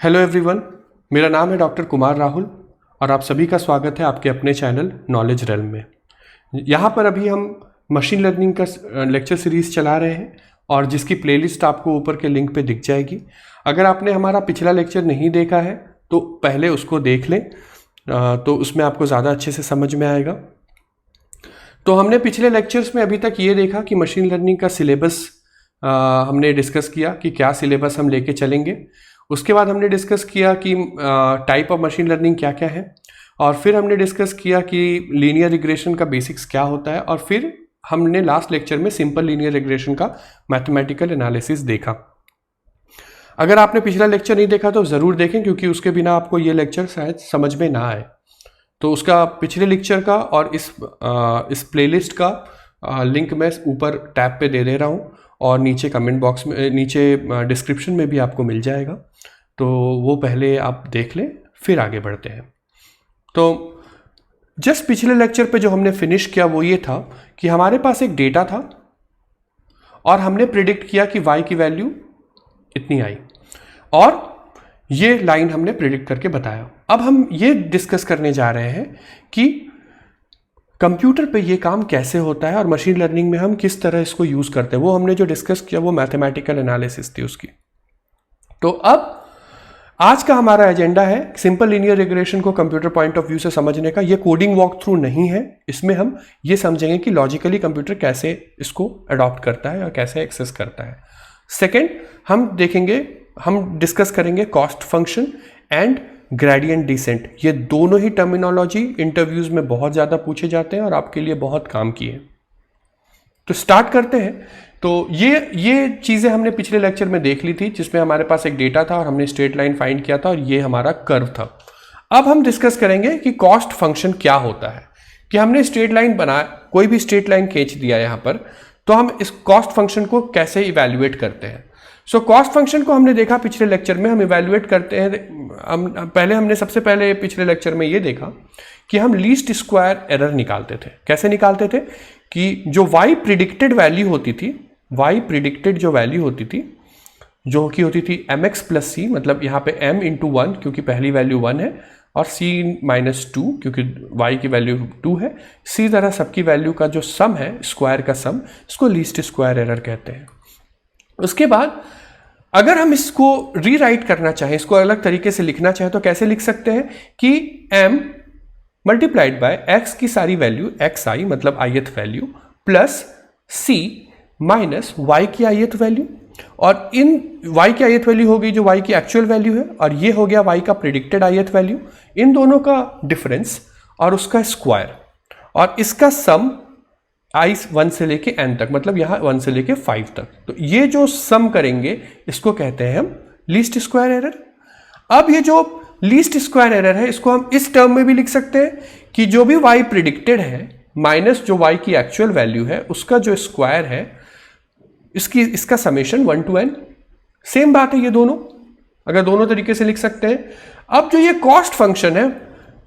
Hello everyone, मेरा नाम है डॉक्टर कुमार राहुल और आप सभी का स्वागत है आपके अपने चैनल नॉलेज रेल्म में। यहाँ पर अभी हम मशीन लर्निंग का लेक्चर सीरीज़ चला रहे हैं और जिसकी प्लेलिस्ट आपको ऊपर के लिंक पे दिख जाएगी। अगर आपने हमारा पिछला लेक्चर नहीं देखा है तो पहले उसको देख लें, तो उसमें आपको ज़्यादा अच्छे से समझ में आएगा। तो हमने पिछले लेक्चर्स में अभी तक ये देखा कि मशीन लर्निंग का सिलेबस हमने डिस्कस किया कि क्या सिलेबस हम लेके चलेंगे। उसके बाद हमने डिस्कस किया कि टाइप ऑफ मशीन लर्निंग क्या क्या है, और फिर हमने डिस्कस किया कि लीनियर रिग्रेशन का बेसिक्स क्या होता है, और फिर हमने लास्ट लेक्चर में सिंपल लीनियर रिग्रेशन का मैथमेटिकल एनालिसिस देखा। अगर आपने पिछला लेक्चर नहीं देखा तो ज़रूर देखें, क्योंकि उसके बिना आपको ये लेक्चर शायद समझ में ना आए। तो उसका पिछले लेक्चर का और इस प्लेलिस्ट का लिंक मैं ऊपर टैब पे दे रहा हूँ, और नीचे कमेंट बॉक्स में, नीचे डिस्क्रिप्शन में भी आपको मिल जाएगा। तो वो पहले आप देख लें, फिर आगे बढ़ते हैं। तो जस्ट पिछले लेक्चर पे जो हमने फिनिश किया वो ये था कि हमारे पास एक डेटा था और हमने प्रिडिक्ट किया कि y की वैल्यू इतनी आई, और ये लाइन हमने प्रिडिक्ट करके बताया। अब हम ये डिस्कस करने जा रहे हैं कि कंप्यूटर पे ये काम कैसे होता है और मशीन लर्निंग में हम किस तरह इसको यूज़ करते हैं। वो हमने जो डिस्कस किया वो मैथमेटिकल एनालिसिस थी उसकी। तो अब आज का हमारा एजेंडा है सिंपल लीनियर रिग्रेशन को कंप्यूटर पॉइंट ऑफ व्यू से समझने का। ये कोडिंग वॉक थ्रू नहीं है, इसमें हम ये समझेंगे कि लॉजिकली कंप्यूटर कैसे इसको अडॉप्ट करता है और कैसे एक्सेस करता है। सेकेंड, हम डिस्कस करेंगे cost function and gradient descent. ये दोनों ही टर्मिनोलॉजी इंटरव्यूज में बहुत ज़्यादा पूछे जाते हैं और आपके लिए बहुत काम की है। तो स्टार्ट करते हैं। तो ये चीज़ें हमने पिछले लेक्चर में देख ली थी, जिसमें हमारे पास एक डेटा था और हमने स्ट्रेट लाइन फाइंड किया था, और ये हमारा कर्व था। अब हम डिस्कस करेंगे कि कॉस्ट फंक्शन क्या होता है। कि हमने स्ट्रेट लाइन बनाया, कोई भी स्ट्रेट लाइन खींच दिया यहाँ पर, तो हम इस कॉस्ट फंक्शन को कैसे इवेल्युएट करते हैं। सो कॉस्ट फंक्शन को हमने देखा पिछले लेक्चर में, हम इवेल्युएट करते हैं। हमने सबसे पहले पिछले लेक्चर में ये देखा कि हम लीस्ट स्क्वायर एरर निकालते थे। कैसे निकालते थे कि जो y प्रिडिक्टेड वैल्यू होती थी, y प्रिडिक्टेड जो वैल्यू होती थी, जो कि होती थी mx प्लस c, मतलब यहाँ पे m इंटू 1 क्योंकि पहली वैल्यू 1 है, और c माइनस 2 क्योंकि y की वैल्यू 2 है। इसी तरह सबकी वैल्यू का जो सम है, स्क्वायर का सम, इसको लीस्ट स्क्वायर एरर कहते हैं। उसके बाद अगर हम इसको रीराइट करना चाहें, इसको अलग तरीके से लिखना चाहें, तो कैसे लिख सकते हैं कि m मल्टीप्लाइड बाय x की सारी वैल्यू xi मतलब ith value plus c minus y की ith वैल्यू, और इन y की ith वैल्यू हो गई जो y की एक्चुअल वैल्यू है, और ये हो गया y का प्रिडिक्टेड ith वैल्यू, इन दोनों का डिफरेंस और उसका स्क्वायर, और इसका सम i 1 से लेके n तक, मतलब यहाँ 1 से लेके 5 तक। तो ये जो सम करेंगे इसको कहते हैं हम लीस्ट स्क्वायर एरर। अब ये जो लीस्ट स्क्वायर एरर है, इसको हम इस टर्म में भी लिख सकते हैं कि जो भी y प्रिडिक्टेड है माइनस जो y की एक्चुअल वैल्यू है, उसका जो स्क्वायर है, इसका समेशन 1 to n। सेम बात है ये दोनों, अगर दोनों तरीके से लिख सकते हैं। अब जो ये कॉस्ट फंक्शन है,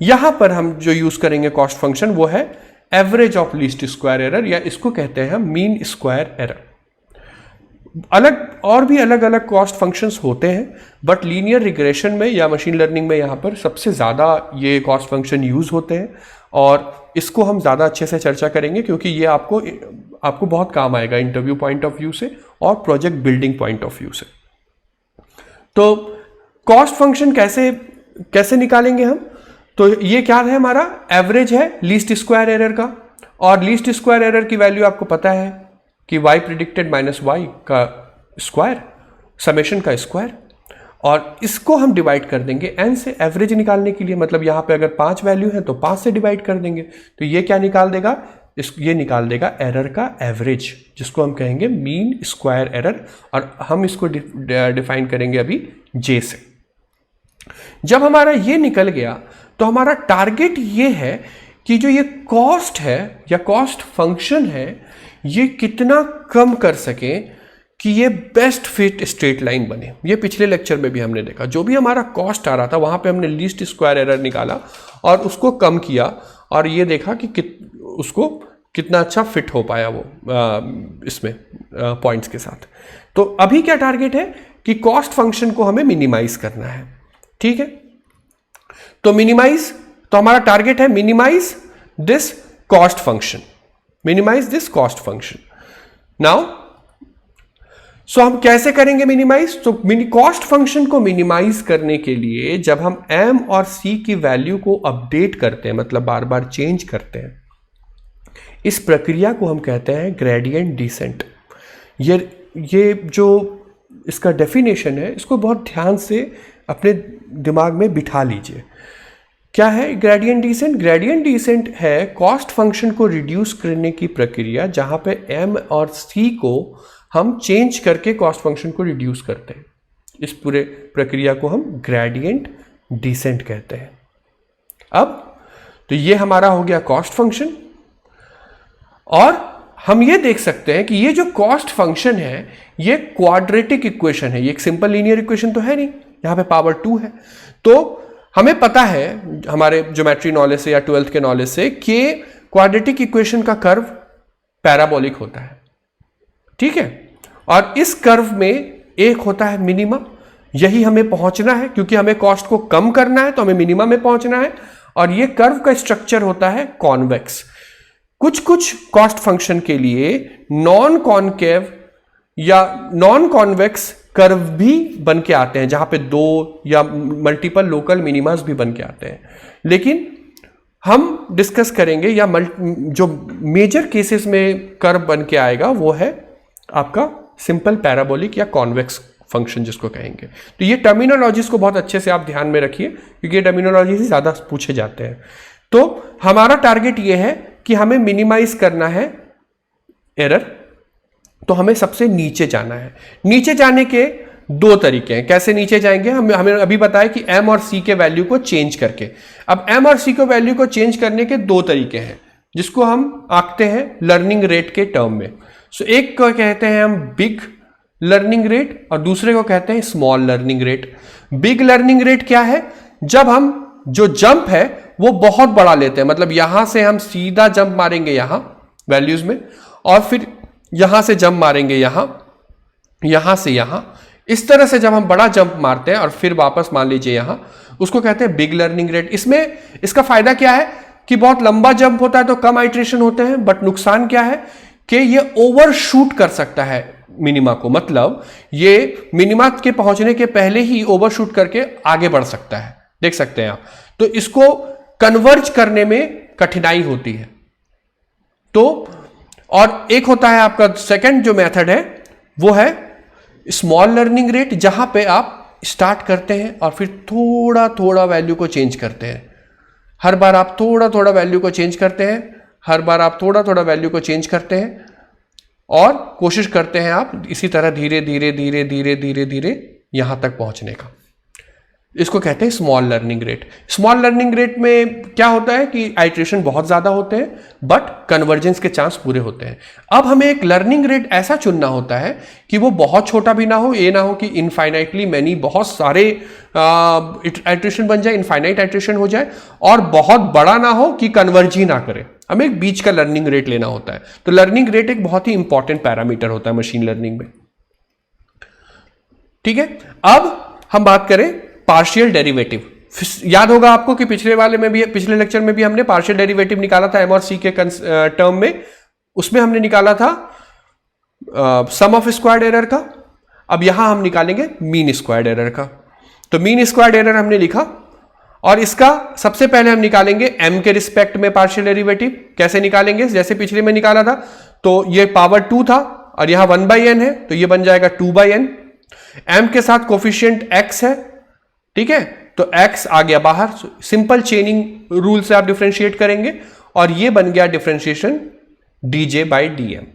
यहां पर हम जो यूज करेंगे कॉस्ट फंक्शन, वो है average of least square error, या इसको कहते हैं हम मीन स्क्वायर एरर। और भी अलग अलग कॉस्ट फंक्शंस होते हैं, बट लीनियर रिग्रेशन में या मशीन लर्निंग में यहाँ पर सबसे ज़्यादा ये कॉस्ट फंक्शन यूज होते हैं, और इसको हम ज़्यादा अच्छे से चर्चा करेंगे क्योंकि ये आपको बहुत काम आएगा इंटरव्यू पॉइंट ऑफ व्यू से और project building point of view से। तो कॉस्ट फंक्शन कैसे निकालेंगे हम, तो ये क्या है, हमारा एवरेज है लीस्ट स्क्वायर एरर का, और लीस्ट स्क्वायर एरर की वैल्यू आपको पता है कि y प्रिडिक्टेड माइनस y का स्क्वायर, समेशन का स्क्वायर, और इसको हम डिवाइड कर देंगे n से एवरेज निकालने के लिए। मतलब यहाँ पे अगर 5 वैल्यू है तो 5 से डिवाइड कर देंगे, तो ये क्या निकाल देगा, ये निकाल देगा एरर का एवरेज, जिसको हम कहेंगे मीन स्क्वायर एरर, और हम इसको डिफाइन करेंगे अभी j से। जब हमारा ये निकल गया तो हमारा टारगेट ये है कि जो ये कॉस्ट है या कॉस्ट फंक्शन है, ये कितना कम कर सके कि ये बेस्ट फिट स्ट्रेट लाइन बने। ये पिछले लेक्चर में भी हमने देखा, जो भी हमारा कॉस्ट आ रहा था वहां पे हमने लीस्ट स्क्वायर एरर निकाला और उसको कम किया, और ये देखा कि उसको कितना अच्छा फिट हो पाया वो इसमें पॉइंट्स के साथ। तो अभी क्या टारगेट है कि कॉस्ट फंक्शन को हमें मिनिमाइज करना है। ठीक है, तो मिनिमाइज, तो हमारा टारगेट है minimize this cost function, minimize this cost function. Now so हम कैसे करेंगे मिनिमाइज? तो कॉस्ट फंक्शन को मिनिमाइज करने के लिए जब हम m और c की वैल्यू को अपडेट करते हैं, मतलब बार बार चेंज करते हैं, इस प्रक्रिया को हम कहते हैं ग्रेडियंट डिसेंट। ये जो इसका डेफिनेशन है, इसको बहुत ध्यान से अपने दिमाग में बिठा लीजिए। क्या है ग्रेडियंट डिसेंट? ग्रेडियंट डिसेंट है कॉस्ट फंक्शन को रिड्यूस करने की प्रक्रिया जहां पे m और c को हम चेंज करके कॉस्ट फंक्शन को रिड्यूस करते हैं। इस पूरे प्रक्रिया को हम ग्रेडियंट डिसेंट कहते हैं। अब तो ये हमारा हो गया कॉस्ट फंक्शन, और हम ये देख सकते हैं कि ये जो कॉस्ट फंक्शन है ये क्वाड्रेटिक इक्वेशन है, ये एक सिंपल लीनियर इक्वेशन तो है नहीं, यहां पे पावर 2 है। तो हमें पता है हमारे ज्योमेट्री नॉलेज से या 12th के नॉलेज से कि क्वाड्रेटिक इक्वेशन का कर्व पैराबोलिक होता है, ठीक है, और इस कर्व में एक होता है मिनिमा, यही हमें पहुंचना है, क्योंकि हमें कॉस्ट को कम करना है तो हमें मिनिमा में पहुंचना है। और ये कर्व का स्ट्रक्चर होता है कॉन्वेक्स। कुछ कुछ कॉस्ट फंक्शन के लिए नॉन कॉनकेव या नॉन कॉन्वेक्स कर्व भी बन के आते हैं, जहां पे 2 या मल्टीपल लोकल मिनिमास भी बन के आते हैं। लेकिन हम डिस्कस करेंगे या जो मेजर केसेस में कर्व बन के आएगा वो है आपका सिंपल पैराबोलिक या कॉन्वेक्स फंक्शन जिसको कहेंगे। तो ये टर्मिनोलॉजीज को बहुत अच्छे से आप ध्यान में रखिए, क्योंकि ये टर्मिनोलॉजी से ज्यादा पूछे जाते हैं। तो हमारा टारगेट ये है कि हमें मिनिमाइज करना है एरर, तो हमें सबसे नीचे जाना है। नीचे जाने के 2 तरीके हैं। कैसे नीचे जाएंगे? हमें अभी बताया कि m और c के वैल्यू को चेंज करके। अब m और c के वैल्यू को चेंज करने के 2 तरीके हैं, जिसको हम आंकते हैं लर्निंग रेट के टर्म में। सो एक को कहते हैं हम बिग लर्निंग रेट और दूसरे को कहते हैं small learning rate. Big learning rate क्या है? जब हम जो जंप है वो बहुत बड़ा लेते हैं, मतलब यहां से हम सीधा जंप मारेंगे यहां वैल्यूज में, और फिर यहां से जंप मारेंगे यहां से यहां, इस तरह से जब हम बड़ा जंप मारते हैं और फिर वापस मान लीजिए यहां, उसको कहते हैं बिग लर्निंग रेट। इसमें इसका फायदा क्या है कि बहुत लंबा जंप होता है तो कम आइट्रेशन होते हैं, बट नुकसान क्या है कि ये ओवरशूट कर सकता है मिनिमा को, मतलब ये मिनिमा के पहुंचने के पहले ही ओवरशूट करके आगे बढ़ सकता है, देख सकते हैं आप। तो इसको कन्वर्ज करने में कठिनाई होती है। तो और एक होता है आपका सेकंड जो मेथड है वो है स्मॉल लर्निंग रेट, जहां पे आप स्टार्ट करते हैं और फिर थोड़ा थोड़ा वैल्यू को चेंज करते हैं। हर बार आप थोड़ा थोड़ा वैल्यू को चेंज करते हैं, हर बार आप थोड़ा थोड़ा वैल्यू को चेंज करते हैं, और कोशिश करते हैं आप इसी तरह धीरे धीरे धीरे धीरे धीरे धीरे यहां तक पहुंचने का। इसको कहते हैं small learning rate. Small learning rate में क्या होता है कि आइट्रेशन बहुत ज्यादा होते हैं, बट कन्वर्जेंस के चांस पूरे होते हैं। अब हमें एक लर्निंग रेट ऐसा चुनना होता है कि वो बहुत छोटा भी ना हो, ये ना हो कि इनफाइनाइटली मैनी बहुत सारे आइट्रेशन बन जाए, इनफाइनाइट आइट्रेशन हो जाए, और बहुत बड़ा ना हो कि कन्वर्ज ही ना करे। हमें एक बीच का लर्निंग रेट लेना होता है। तो लर्निंग रेट एक बहुत ही इंपॉर्टेंट पैरामीटर होता है मशीन लर्निंग में, ठीक है। अब हम बात करें पार्शियल डेरिवेटिव। याद होगा आपको कि पिछले लेक्चर में भी हमने पार्शियल डेरिवेटिव निकाला था m और c के टर्म में। उसमें हमने निकाला था सम ऑफ स्क्वायर्ड एरर का। अब यहां हम निकालेंगे मीन स्क्वायर्ड एरर का। तो मीन स्क्वायर्ड एरर हमने लिखा, और इसका सबसे पहले हम निकालेंगे m के रिस्पेक्ट में पार्शियल डेरिवेटिव। कैसे निकालेंगे? जैसे पिछले में निकाला था, तो ये पावर 2 था और यहां 1/n है, तो ये बन जाएगा 2/n। m के साथ कोफिशिएंट x है, ठीक है, तो x आ गया बाहर। सिंपल चेनिंग रूल से आप डिफरेंशिएट करेंगे, और ये बन गया डिफरेंशिएशन dj/dm।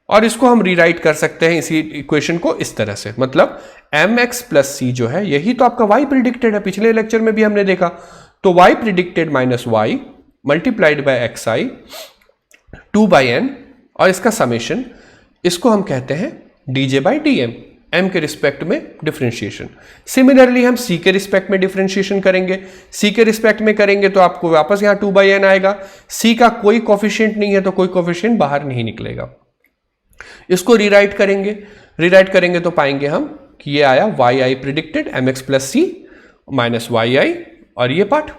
और इसको हम रीराइट कर सकते हैं इसी इक्वेशन को इस तरह से, मतलब mx + c जो है यही तो आपका y प्रिडिक्टेड है, पिछले लेक्चर में भी हमने देखा। तो y predicted - y multiplied by xi 2/n, और इसका समेशन, इसको हम कहते हैं dj/dm, m के रिस्पेक्ट में डिफरेंशिएशन। सिमिलरली हम c के रिस्पेक्ट में डिफरेंशिएशन करेंगे। c के रिस्पेक्ट में करेंगे तो आपको वापस यहां 2/n आएगा। c का कोई कोफिशिएंट नहीं है तो कोई कोफिशिएंट बाहर नहीं निकलेगा। इसको रीराइट करेंगे तो पाएंगे हम कि ये आया yi predicted mx + c, minus y i और ये पार्ट।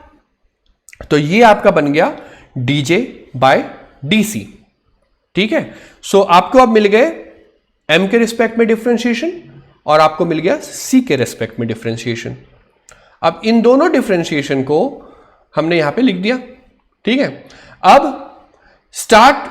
तो ये आपका बन गया dj बाय dc। ठीक है, सो आपको अब मिल गए m के रिस्पेक्ट में डिफरेंशिएशन और आपको मिल गया c के रिस्पेक्ट में डिफरेंशिएशन। अब इन दोनों डिफरेंशिएशन को हमने यहां पे लिख दिया। ठीक है, अब start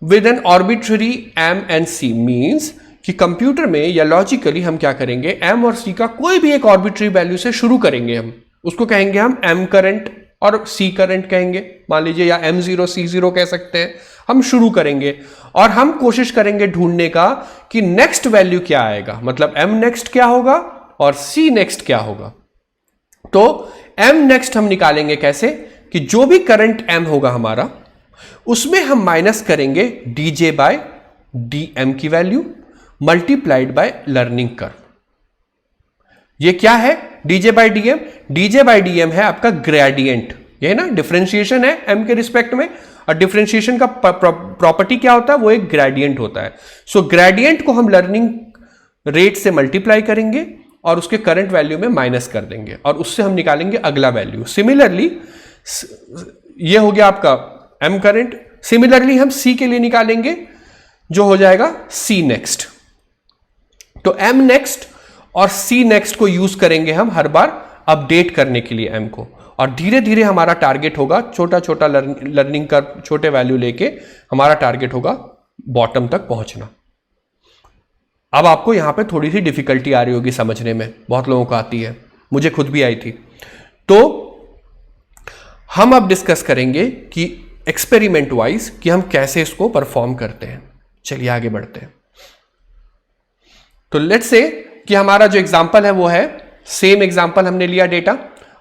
with N arbitrary m and c means कि कंप्यूटर में या लॉजिकली हम क्या करेंगे, m और c का कोई भी एक आर्बिट्ररी वैल्यू से शुरू करेंगे। हम उसको कहेंगे हम m करंट और c करंट कहेंगे, मान लीजिए, या m0 c0 कह सकते हैं। हम शुरू करेंगे और हम कोशिश करेंगे ढूंढने का कि नेक्स्ट वैल्यू क्या आएगा, मतलब m नेक्स्ट क्या होगा और c नेक्स्ट क्या होगा। तो m नेक्स्ट हम निकालेंगे कैसे कि जो भी करंट m होगा हमारा, उसमें हम माइनस करेंगे dj बाय dm की value multiplied by learning curve. ये क्या है dj by dm? dj by dm है आपका ग्रेडियंट, ये है ना, डिफरेंशिएशन है m के रिस्पेक्ट में, और डिफरेंशिएशन का प्रॉपर्टी क्या होता है, वो एक ग्रेडियंट होता है। सो ग्रेडियंट को हम लर्निंग रेट से मल्टीप्लाई करेंगे और उसके करंट वैल्यू में माइनस कर देंगे और उससे हम निकालेंगे अगला वैल्यू। सिमिलरली ये हो गया आपका m करंट। सिमिलरली हम c के लिए निकालेंगे जो हो जाएगा c नेक्स्ट। तो m नेक्स्ट और c नेक्स्ट को यूज करेंगे हम हर बार अपडेट करने के लिए m को, और धीरे धीरे हमारा टारगेट होगा छोटा छोटा लर्निंग का छोटे वैल्यू लेके हमारा टारगेट होगा बॉटम तक पहुंचना। अब आपको यहां पे थोड़ी सी डिफिकल्टी आ रही होगी समझने में, बहुत लोगों को आती है, मुझे खुद भी आई थी। तो हम अब डिस्कस करेंगे कि एक्सपेरिमेंट वाइज कि हम कैसे इसको परफॉर्म करते हैं। चलिए आगे बढ़ते हैं। तो लेट्स से कि हमारा जो एग्जांपल है वो है सेम एग्जांपल, हमने लिया डेटा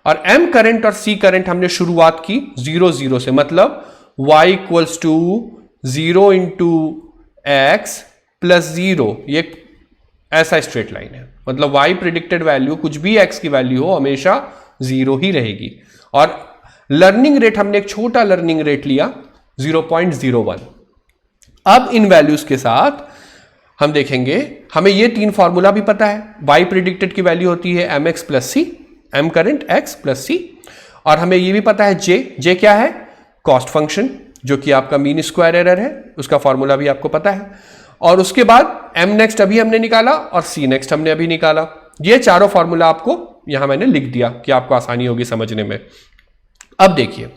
और m करंट और c करंट हमने शुरुआत की 0 0 से, मतलब y equals to 0 into x plus 0। ये ऐसा स्ट्रेट लाइन है, मतलब y प्रिडिक्टेड वैल्यू कुछ भी x की वैल्यू हो हमेशा 0 ही रहेगी। और लर्निंग रेट हमने एक छोटा लर्निंग रेट लिया 0.01। अब इन वैल्यूज के साथ हम देखेंगे, हमें ये तीन फॉर्मूला भी पता है। y प्रिडिक्टेड की वैल्यू होती है mx plus c, m current x plus c, और हमें ये भी पता है j क्या है, कॉस्ट फंक्शन, जो कि आपका मीन स्क्वायर एरर है, उसका फॉर्मूला भी आपको पता है। और उसके बाद m नेक्स्ट अभी हमने निकाला और c नेक्स्ट हमने अभी निकाला। ये चारों फॉर्मूला आपको यहां मैंने लिख दिया कि आपको आसानी होगी समझने में। अब देखिए,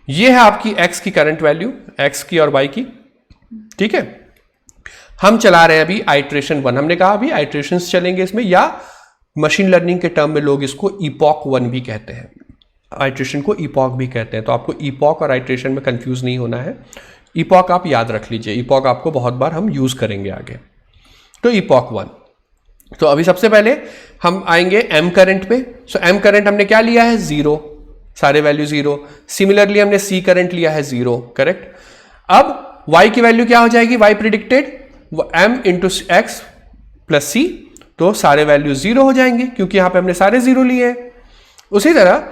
ये है आपकी x की करंट वैल्यू, x की और y की। ठीक है, हम चला रहे हैं अभी आइट्रेशन 1। हमने कहा अभी आइट्रेशंस चलेंगे इसमें, या मशीन लर्निंग के टर्म में लोग इसको इपॉक 1 भी कहते हैं, आइट्रेशन को इपॉक भी कहते हैं। तो आपको इपॉक और आइट्रेशन में कंफ्यूज नहीं होना है। इपॉक आप याद रख लीजिए, इपॉक आपको बहुत बार हम यूज करेंगे आगे। तो इपॉक 1। तो अभी सबसे पहले हम आएंगे m करंट पे। सो m करंट हमने क्या लिया है, 0, सारे वैल्यू 0। सिमिलरली हमने c करंट लिया है 0, करेक्ट। अब y की वैल्यू क्या हो जाएगी, y predicted m into x plus c, तो सारे वैल्यू 0 हो जाएंगे क्योंकि यहां पे हमने सारे 0 लिए हैं। उसी तरह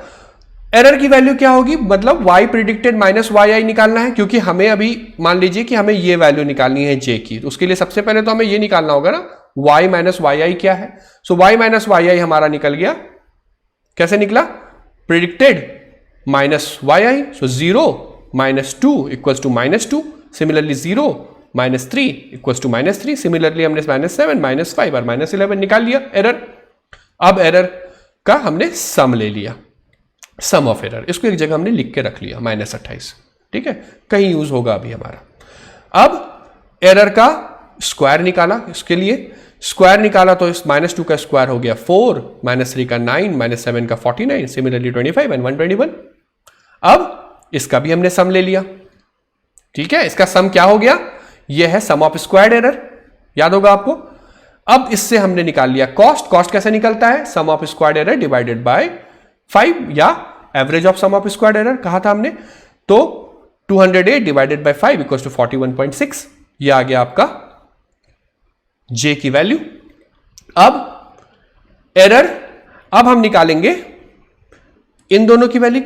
एरर की वैल्यू क्या होगी, मतलब y प्रिडिक्टेड माइनस वाई आई निकालना है, क्योंकि हमें अभी मान लीजिए कि हमें ये वैल्यू निकालनी है j की। तो उसके लिए सबसे पहले तो हमें ये निकालना होगा ना y माइनस वाई आई क्या है। So y minus y i हमारा निकल गया, कैसे निकला, predicted minus y i, so 0 minus 2 equals to minus 2। Similarly 0 minus 3 equals to minus 3। Similarly हमने माइनस 7 माइनस 5 और माइनस 11 निकाल लिया एरर। अब एरर का हमने सम ले लिया, सम ऑफ एरर, इसको एक जगह हमने लिख के रख लिया -28। ठीक है, कहीं यूज होगा अभी हमारा। अब एरर का स्क्वायर निकाला, इसके लिए स्क्वायर निकाला तो इस -2 का स्क्वायर हो गया 4, -3 का 9, -7 का 49, सिमिलरली 25 एंड 121। अब इसका भी हमने सम ले लिया। ठीक है, इसका सम क्या हो गया, यह है सम ऑफ स्क्वायर्ड एरर, याद होगा आपको। अब इससे हमने निकाल लिया कॉस्ट। कॉस्ट कैसे निकलता है, sum of squared error divided by 5, या average of sum of squared error कहा था हमने। तो 208 डिवाइडेड बाय 5 इक्वल्स टू 41.6, ये आ गया आपका j की वैल्यू। अब एरर, अब हम निकालेंगे इन दोनों की वैल्यू,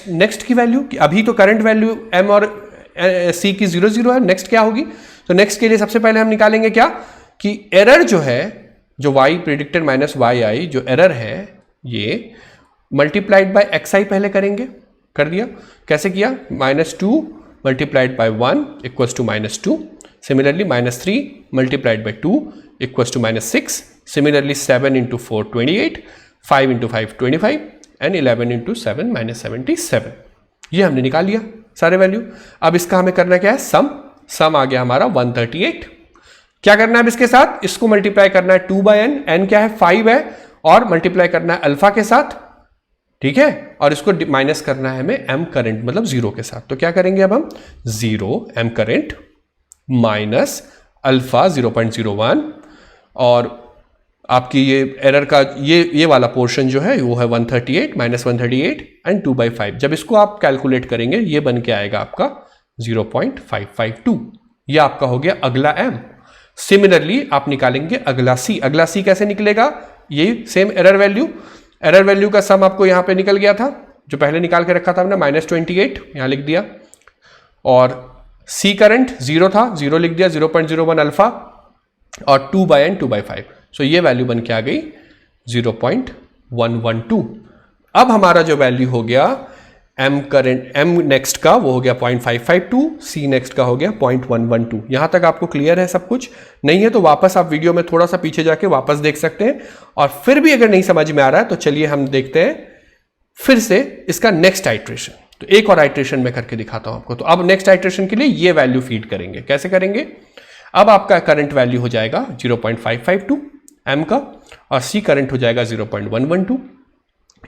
नेक्स्ट की वैल्यू। अभी तो करंट वैल्यू m और c की 0 0 है, नेक्स्ट क्या होगी। तो नेक्स्ट के लिए सबसे पहले हम निकालेंगे क्या, कि एरर जो है, जो y प्रिडिक्टेड माइनस वाई आई जो एरर है, ये मल्टीप्लाइड बाय xi पहले करेंगे, कर दिया। कैसे किया? -2 multiplied by 1 equals to -2। Similarly -3 multiplied by 2 equals to -6। Similarly 7 into 4 28, 5 into 5 25 and 11 into 7 -77। ये हमने निकाल लिया सारे वैल्यू। अब इसका हमें करना क्या है? सम आ गया हमारा 138। क्या करना है अब इसके साथ? इसको मल्टीप्लाई करना है 2 बाय n क्या है? 5 है, और मल्टीप्लाई करना है अल्फा के साथ, ठीक है, और इसको माइनस करना है हमें m करंट मतलब 0 के साथ। तो क्या करेंगे अब हम? 0 m करंट माइनस अल्फा 0.01, और आपकी ये एरर का ये वाला पोर्शन जो है वो है 138 -138 एंड 2/5। जब इसको आप कैलकुलेट करेंगे ये बन के आएगा आपका 0.552। ये आपका हो गया अगला m। सिमिलरली आप निकालेंगे अगला c। अगला c कैसे निकलेगा? ये सेम एरर वैल्यू का सम आपको यहां पे निकल गया था, जो पहले निकाल के रखा था हमने, -28 यहां लिख दिया, और c करंट 0 था, 0 लिख दिया, 0.01 अल्फा, और 2/n 2/5। सो ये वैल्यू बन के आ गई 0.112। अब हमारा जो वैल्यू हो गया m नेक्स्ट का वो हो गया 0.552, c नेक्स्ट का हो गया 0.112। यहां तक आपको क्लियर है सब कुछ? नहीं है तो वापस आप वीडियो में थोड़ा सा पीछे जाके वापस देख सकते हैं, और फिर भी अगर नहीं समझ में आ रहा है तो चलिए हम देखते हैं फिर से इसका नेक्स्ट आइट्रेशन। तो एक और आइट्रेशन में करके दिखाता हूं आपको। तो अब नेक्स्ट आइट्रेशन के लिए ये वैल्यू फीड करेंगे। कैसे करेंगे? अब आपका करंट वैल्यू हो जाएगा 0.552 m का, और c करंट हो जाएगा 0.112।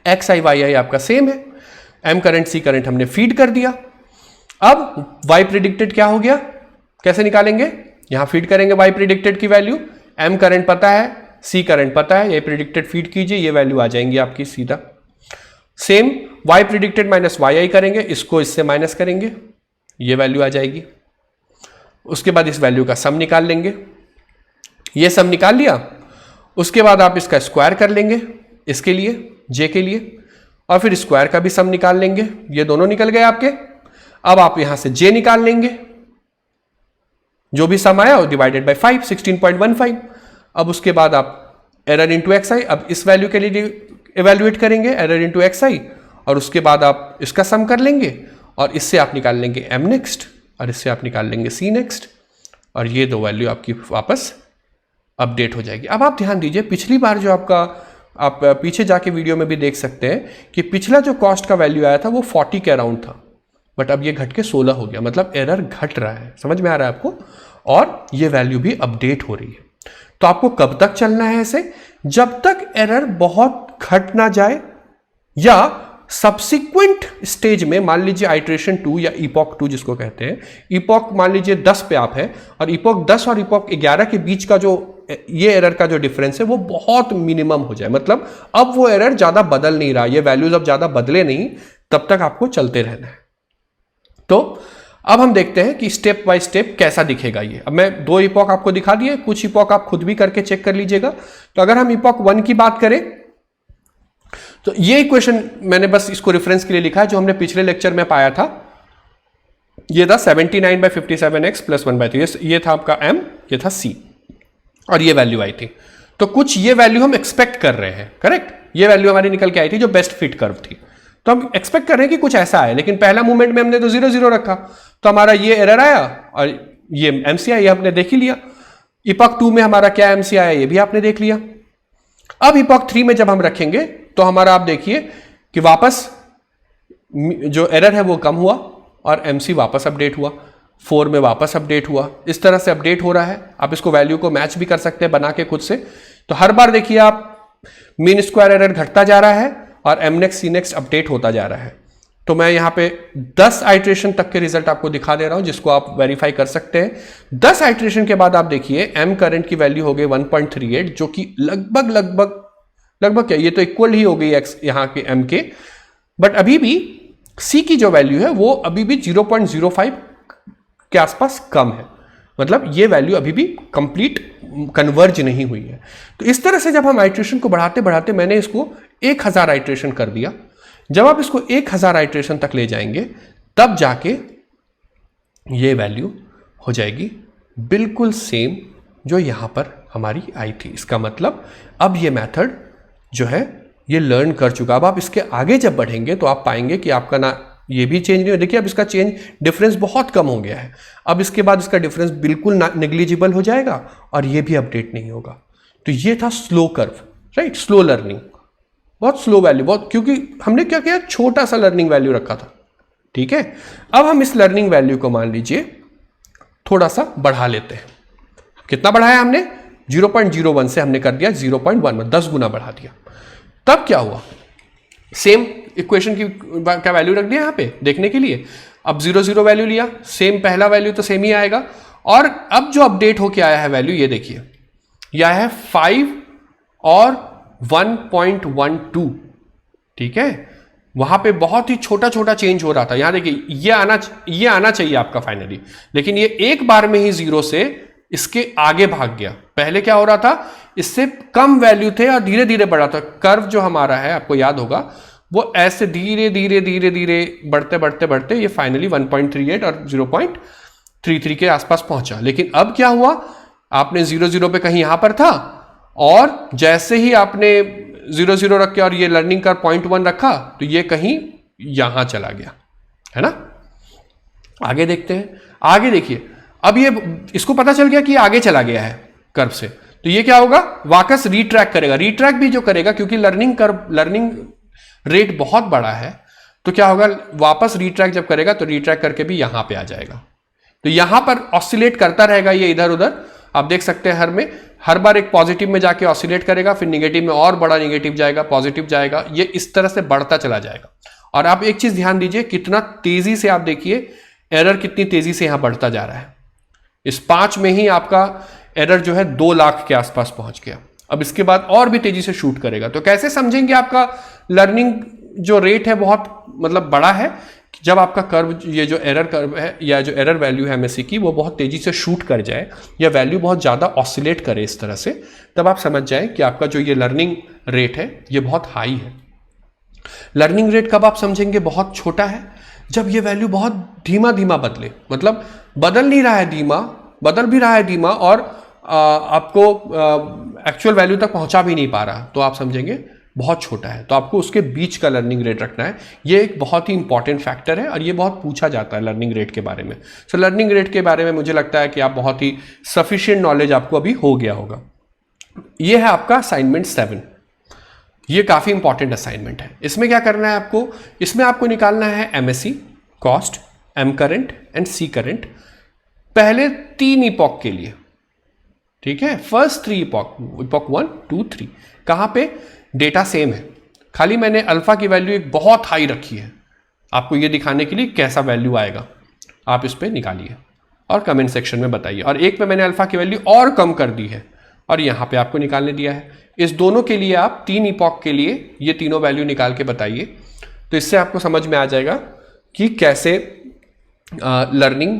xi yi आपका सेम है, m करंट c करंट हमने फीड कर दिया। अब y प्रिडिक्टेड क्या हो गया? कैसे निकालेंगे? यहां फीड करेंगे y प्रिडिक्टेड की वैल्यू, m करंट पता है, c करंट पता है, ये प्रिडिक्टेड फीड कीजिए, ये वैल्यू आ जाएंगी आपकी सीधा। Same y predicted minus yi करेंगे, इसको इससे माइनस करेंगे, ये वैल्यू आ जाएगी। उसके बाद इस वैल्यू का सम निकाल लेंगे, ये सम निकाल लिया। उसके बाद आप इसका स्क्वायर कर लेंगे इसके लिए, j के लिए, और फिर स्क्वायर का भी सम निकाल लेंगे। ये दोनों निकल गए आपके। अब आप यहां से j निकाल लेंगे, जो भी सम आया वो डिवाइडेड बाय 5, 16.15। अब उसके बाद आप एरर इंटू xi, अब इस वैल्यू के लिए इवेल्युएट करेंगे, एरर इंटू xi, और उसके बाद आप इसका सम कर लेंगे, और इससे आप निकाल लेंगे m नेक्स्ट, और इससे आप निकाल लेंगे c नेक्स्ट, और ये दो वैल्यू आपकी वापस अपडेट हो जाएगी। अब आप ध्यान दीजिए, पिछली बार जो आपका, आप पीछे जाके वीडियो में भी देख सकते हैं कि पिछला जो कॉस्ट का वैल्यू आया था वो 40 के अराउंड था, बट अब ये घट के 16 हो गया, मतलब एरर घट रहा है। समझ में आ रहा है आपको? और ये वैल्यू भी अपडेट हो रही है। तो आपको कब तक चलना है ऐसे? जब तक एरर बहुत घट ना जाए, या सब्सिक्वेंट स्टेज में, मान लीजिए आइट्रेशन 2 या इपॉक 2 जिसको कहते हैं, इपॉक मान लीजिए 10 पे आप है, और इपॉक 10 और इपॉक 11 के बीच का जो ये एरर का जो डिफरेंस है वो बहुत मिनिमम हो जाए, मतलब अब वो एरर ज्यादा बदल नहीं रहा, ये वैल्यूज अब ज्यादा बदले नहीं, तब तक आपको चलते रहना है। तो अब हम देखते हैं कि स्टेप बाय स्टेप कैसा दिखेगा ये। अब मैं 2 इपॉक आपको दिखा दिए, कुछ इपॉक आप खुद भी करके चेक कर लीजिएगा। तो अगर हम इपॉक 1 की बात करें, तो ये इक्वेशन मैंने बस इसको रेफरेंस के लिए लिखा है, जो हमने पिछले लेक्चर में पाया था। ये था 79/57x + 1/3, ये था आपका m, ये था c, और ये वैल्यू आई थी। तो कुछ ये वैल्यू हम एक्सपेक्ट कर रहे हैं, करेक्ट? ये वैल्यू हमारी निकल के आई थी जो बेस्ट फिट कर्व थी, तो हम एक्सपेक्ट कर रहे हैं कि कुछ ऐसा है। लेकिन पहला मूवमेंट में हमने तो 0 0 रखा, तो हमारा ये एरर आया, और ये एमसी आया, ये हमने देख ही लिया। इपॉक 2 में हमारा क्या एमसी आया ये भी आपने देख लिया। अब इपॉक 3 में जब हम रखेंगे तो हमारा आप देखिए कि वापस जो एरर है वो कम हुआ, और एमसी वापस अपडेट हुआ, 4 में वापस अपडेट हुआ, इस तरह से अपडेट हो रहा है। आप इसको वैल्यू को मैच भी कर सकते हैं बना के खुद से। तो हर बार देखिए आप मीन स्क्वायर एरर घटता जा रहा है, और एम नेक्स्ट सी नेक्स्ट अपडेट होता जा रहा है। तो मैं यहां पे 10 आइट्रेशन तक के रिजल्ट आपको दिखा दे रहा हूं, जिसको आप वेरीफाई कर सकते हैं। 10 आइट्रेशन के बाद आप देखिए एम करंट की वैल्यू हो गई 1.38, जो कि लगभग क्या, ये तो इक्वल ही हो गई एक्स यहां के एम के, बट अभी भी सी की जो वैल्यू है वो अभी भी 0.05 के आसपास कम है, मतलब ये वैल्यू अभी भी कंप्लीट कन्वर्ज नहीं हुई है। तो इस तरह से जब हम आइट्रेशन को बढ़ाते बढ़ाते, मैंने इसको 1000 आइट्रेशन कर दिया। जब आप इसको 1000 आइट्रेशन तक ले जाएंगे, तब जाके ये वैल्यू हो जाएगी बिल्कुल सेम जो यहां पर हमारी आई थी। इसका मतलब अब ये मेथड जो है ये लर्न कर चुका। अब आप इसके आगे जब बढ़ेंगे तो आप पाएंगे कि आपका ना ये भी चेंज नहीं हो, देखिए अब इसका चेंज डिफरेंस बहुत कम हो गया है। अब इसके बाद इसका डिफरेंस बिल्कुल नेग्लिजिबल हो जाएगा और ये भी अपडेट नहीं होगा। तो ये था slow curve, right, slow learning, बहुत स्लो वैल्यू, बहुत, क्योंकि हमने क्या किया, छोटा सा लर्निंग वैल्यू रखा था, ठीक है। अब हम इस लर्निंग वैल्यू को मान लीजिए थोड़ा सा बढ़ा लेते हैं। कितना बढ़ाया हमने, 0.01 से हमने कर दिया 0.1, 10 गुना बढ़ा दिया। तब क्या हुआ, सेम इक्वेशन की का वैल्यू रख दिया यहां पे देखने के लिए। अब 0 वैल्यू लिया, सेम पहला वैल्यू तो सेम ही आएगा। और अब जो अपडेट होके आया है वैल्यू, ये देखिए, यह है 5 और 1.12, ठीक है। वहां पे बहुत ही छोटा छोटा चेंज हो रहा था। यहां देखिए ये आना चाहिए आपका फाइनली, लेकिन ये एक बार में ही 0 से इसके आगे भाग गया। पहले क्या हो रहा था, इससे कम वैल्यू थे और धीरे धीरे बढ़ा था। कर्व जो हमारा है, आपको याद होगा, वो ऐसे धीरे धीरे धीरे धीरे बढ़ते बढ़ते बढ़ते ये फाइनली 1.38 और 0.33 के आसपास पहुंचा। लेकिन अब क्या हुआ, आपने 0 पे कहीं यहां पर था और जैसे ही आपने 0 रख के और ये लर्निंग का 0.1 रखा तो ये कहीं यहां चला गया, है ना। आगे देखते हैं, आगे देखिए, अब ये इसको पता चल गया कि आगे चला गया है कर्व से, तो ये क्या होगा, वापस रीट्रैक करेगा। रीट्रैक भी जो करेगा, क्योंकि लर्निंग रेट बहुत बड़ा है, तो क्या होगा, वापस रीट्रैक जब करेगा तो रीट्रैक करके भी यहां पे आ जाएगा। तो यहां पर ऑसिलेट करता रहेगा ये इधर उधर। आप देख सकते हैं हर बार एक पॉजिटिव में जाके ऑसिलेट करेगा, फिर निगेटिव में और बड़ा निगेटिव जाएगा, पॉजिटिव जाएगा, ये इस तरह से बढ़ता चला जाएगा। और आप एक चीज ध्यान दीजिए, कितना तेजी से, आप देखिए एरर कितनी तेजी से यहां बढ़ता जा रहा है। इस 5 में ही आपका एरर जो है 2 लाख के आसपास पहुंच गया। अब इसके बाद और भी तेजी से शूट करेगा। तो कैसे समझेंगे आपका लर्निंग जो रेट है बहुत मतलब बड़ा है, जब आपका कर्व, ये जो एरर कर्व है या जो एरर वैल्यू है एमएससी की, वो बहुत तेजी से शूट कर जाए या वैल्यू बहुत ज़्यादा ऑसिलेट करे इस तरह से, तब आप समझ जाए कि आपका जो ये लर्निंग रेट है ये बहुत हाई है। लर्निंग रेट कब आप समझेंगे बहुत छोटा है, जब ये वैल्यू बहुत धीमा धीमा बदले, मतलब बदल नहीं रहा है धीमा, बदल भी रहा है धीमा और आपको एक्चुअल वैल्यू तक पहुंचा भी नहीं पा रहा, तो आप समझेंगे बहुत छोटा है। तो आपको उसके बीच का लर्निंग रेट रखना है। ये एक बहुत ही इंपॉर्टेंट फैक्टर है और ये बहुत पूछा जाता है लर्निंग रेट के बारे में। सो लर्निंग रेट के बारे में मुझे लगता है कि आप बहुत ही सफिशिएंट नॉलेज आपको अभी हो गया होगा। ये है आपका असाइनमेंट 7। ये काफ़ी इंपॉर्टेंट असाइनमेंट है। इसमें क्या करना है आपको, इसमें आपको निकालना है MSC, cost, m current and c current, पहले 3 इपॉक के लिए, ठीक है। फर्स्ट 3 इपॉक 1, 2, 3, कहां पे डेटा सेम है, खाली मैंने अल्फा की वैल्यू एक बहुत हाई रखी है आपको ये दिखाने के लिए कैसा वैल्यू आएगा। आप इस पे निकालिए और कमेंट सेक्शन में बताइए। और एक पे मैंने अल्फा की वैल्यू और कम कर दी है और यहां पे आपको निकालने दिया है। इस दोनों के लिए आप 3 इपॉक के लिए ये तीनों वैल्यू निकाल के बताइए। तो इससे आपको समझ में आ जाएगा कि कैसे लर्निंग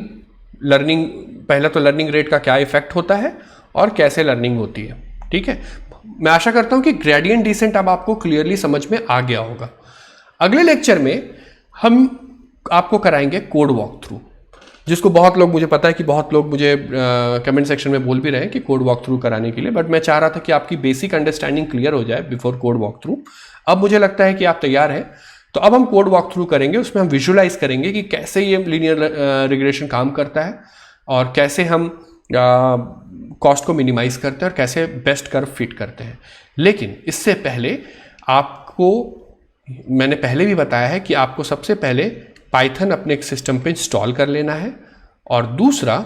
पहला तो लर्निंग रेट का क्या इफेक्ट होता है और कैसे लर्निंग होती है, ठीक है। मैं आशा करता हूं कि ग्रेडियंट डिसेंट अब आपको क्लियरली समझ में आ गया होगा। अगले लेक्चर में हम आपको कराएंगे कोड वॉक थ्रू, जिसको बहुत लोग, मुझे पता है कि बहुत लोग मुझे कमेंट सेक्शन में बोल भी रहे हैं कि कोड वॉक थ्रू कराने के लिए, बट मैं चाह रहा था कि आपकी बेसिक अंडरस्टैंडिंग क्लियर हो जाए बिफोर कोड वॉक थ्रू। अब मुझे लगता है कि आप तैयार हैं, तो अब हम कोड वॉक थ्रू करेंगे। उसमें हम विजुअलाइज करेंगे कि कैसे ये लीनियर रिग्रेशन काम करता है और कैसे हम कॉस्ट को मिनिमाइज करते हैं और कैसे बेस्ट कर्व फिट करते हैं। लेकिन इससे पहले आपको, मैंने पहले भी बताया है कि आपको सबसे पहले पाइथन अपने एक सिस्टम पे इंस्टॉल कर लेना है और दूसरा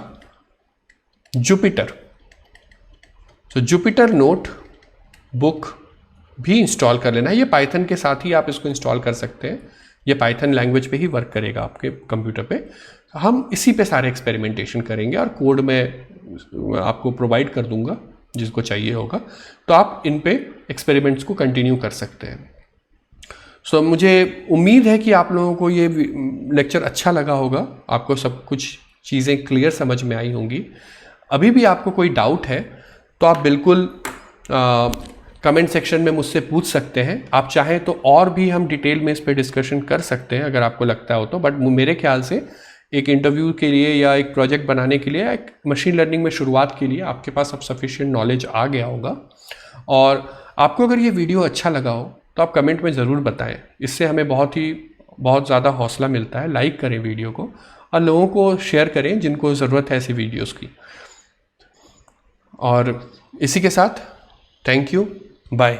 जुपिटर, तो जुपिटर नोट बुक भी इंस्टॉल कर लेना है। ये पाइथन के साथ ही आप इसको इंस्टॉल कर सकते हैं, ये पाइथन लैंग्वेज पे ही वर्क करेगा आपके कंप्यूटर पे। हम इसी पे सारे एक्सपेरिमेंटेशन करेंगे और कोड में आपको प्रोवाइड कर दूंगा जिसको चाहिए होगा, तो आप इन पे एक्सपेरिमेंट्स को कंटिन्यू कर सकते हैं। सो मुझे उम्मीद है कि आप लोगों को ये लेक्चर अच्छा लगा होगा, आपको सब कुछ चीज़ें क्लियर समझ में आई होंगी। अभी भी आपको कोई डाउट है तो आप बिल्कुल कमेंट सेक्शन में मुझसे पूछ सकते हैं। आप चाहें तो और भी हम डिटेल में इस पर डिस्कशन कर सकते हैं अगर आपको लगता हो तो, बट मेरे ख्याल से एक इंटरव्यू के लिए या एक प्रोजेक्ट बनाने के लिए, एक मशीन लर्निंग में शुरुआत के लिए आपके पास अब सफिशिएंट नॉलेज आ गया होगा। और आपको अगर ये वीडियो अच्छा लगा हो तो आप कमेंट में ज़रूर बताएं। इससे हमें बहुत ज़्यादा हौसला मिलता है। लाइक करें वीडियो को और लोगों को शेयर करें जिनको ज़रूरत है ऐसी वीडियोस की। और इसी के साथ थैंक यू, बाय।